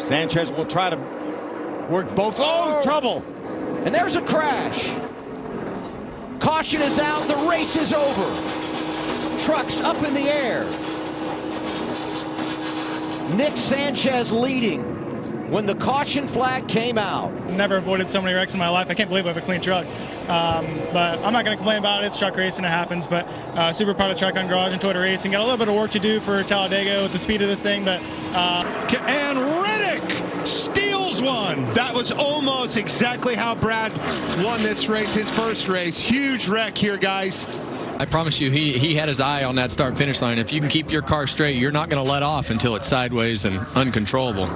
Sanchez will try to work both. Oh, trouble. And there's a crash. Caution is out. The race is over. Trucks up in the air. Nick Sanchez leading when the caution flag came out. Never avoided so many wrecks in my life. I can't believe I have a clean truck. But I'm not going to complain about it. It's truck racing. It happens. But super proud of Truck on Garage and Toyota Racing. Got a little bit of work to do for Talladega with the speed of this thing. But and Riddick steals one. That was almost exactly how Brad won this race, his first race. Huge wreck here, guys. I promise you, he had his eye on that start-finish line. If you can keep your car straight, you're not going to let off until it's sideways and uncontrollable.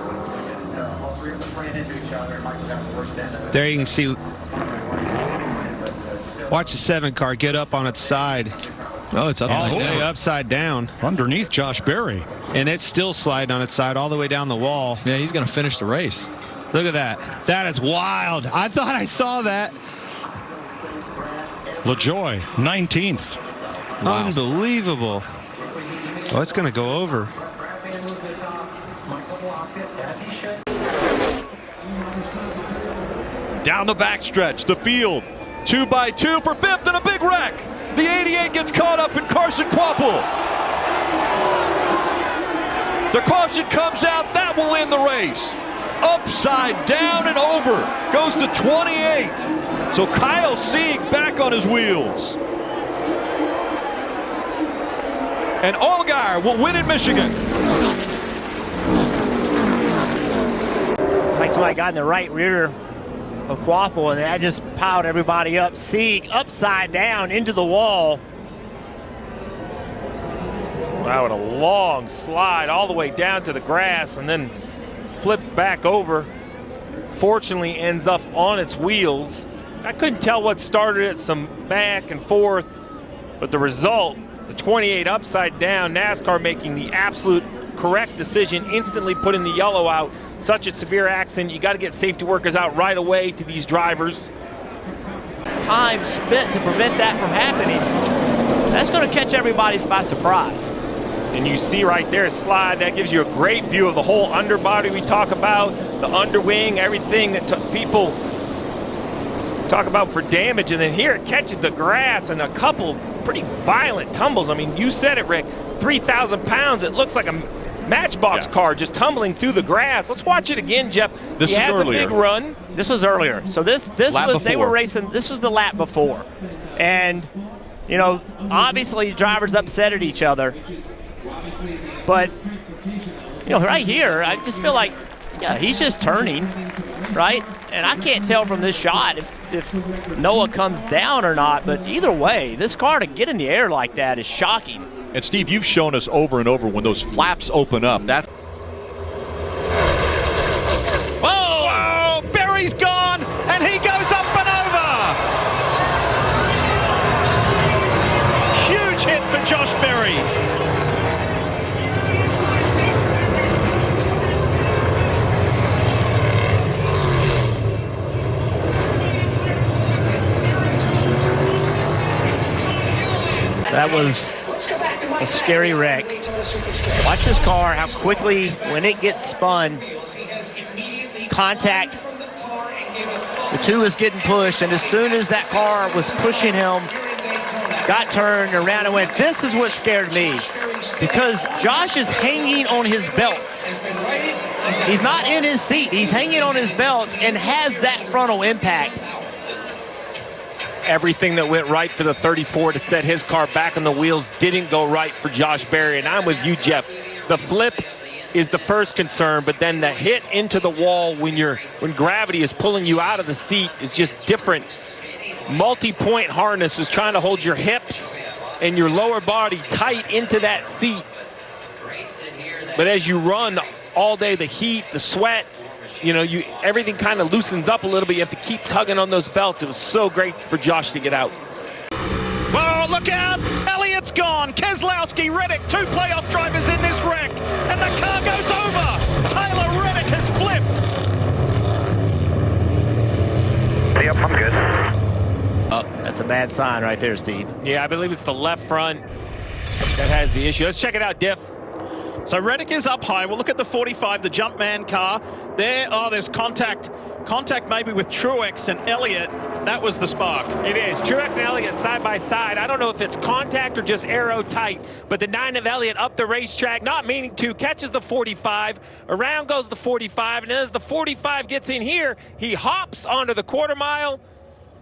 There you can see. Watch the 7 car get up on its side. Oh, it's All upside the way down. upside down. Underneath Josh Berry. And it's still sliding on its side all the way down the wall. Yeah, he's going to finish the race. Look at that. That is wild. I thought I saw that. LaJoy, 19th. Wow. Unbelievable. Oh, it's going to go over. Down the backstretch, the field, 2x2 for 5th and a big wreck. The 88 gets caught up in Carson Quapple. The caution comes out, that will end the race. Upside down and over, goes to 28. So Kyle Sieg back on his wheels. And Allgaier will win in Michigan. Like somebody got in the right rear of Quaffle, and that just piled everybody up. Sieg upside down into the wall. Wow, what a long slide all the way down to the grass and then flipped back over. Fortunately ends up on its wheels. I couldn't tell what started it, some back and forth, but the result, the 28 upside down, NASCAR making the absolute correct decision, instantly putting the yellow out. Such a severe accident, you got to get safety workers out right away to these drivers. Time spent to prevent that from happening. That's going to catch everybody by surprise. And you see right there, slide, that gives you a great view of the whole underbody we talk about, the underwing, everything that people talk about for damage. And then here it catches the grass and a couple pretty violent tumbles. I mean, you said it, Rick, 3,000 pounds. It looks like a Matchbox car just tumbling through the grass. Let's watch it again, Jeff. This he is has earlier. a big run. This was earlier. So this Lap was, they before. were racing, this was the lap before. And, you know, obviously drivers upset at each other. But, you know, right here, I just feel like, yeah, he's just turning, right? And I can't tell from this shot if Noah comes down or not, but either way, this car to get in the air like that is shocking. And Steve, you've shown us over and over when those flaps open up. That's Whoa! Berry's gone, and he goes up and over. Huge hit for Josh Berry. That was a scary wreck. Watch this car, how quickly, when it gets spun, contact, the two is getting pushed, and as soon as that car was pushing him, got turned around and went. This is what scared me, because Josh is hanging on his belts. He's not in his seat, he's hanging on his belts and has that frontal impact. Everything that went right for the 34 to set his car back on the wheels didn't go right for Josh Berry. And I'm with you, Jeff. The flip is the first concern, but then the hit into the wall when gravity is pulling you out of the seat is just different. Multi-point harness is trying to hold your hips and your lower body tight into that seat. But as you run all day, the heat, the sweat, you know, everything kind of loosens up a little bit. You have to keep tugging on those belts. It was so great for Josh to get out. Whoa, look out! Elliott's gone. Keselowski, Reddick, two playoff drivers in this wreck. And the car goes over. Taylor Reddick has flipped. Yep, I'm good. That's a bad sign right there, Steve. Yeah, I believe it's the left front that has the issue. Let's check it out, Diff. So Reddick is up high. We'll look at the 45, the Jumpman car. There's contact maybe with Truex and Elliott. That was the spark. It is. Truex and Elliott side by side. I don't know if it's contact or just arrow tight, but the 9 of Elliott up the racetrack, not meaning to, catches the 45. Around goes the 45, and as the 45 gets in here, he hops onto the quarter mile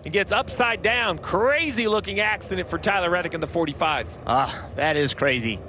and gets upside down. Crazy looking accident for Tyler Reddick in the 45. That is crazy.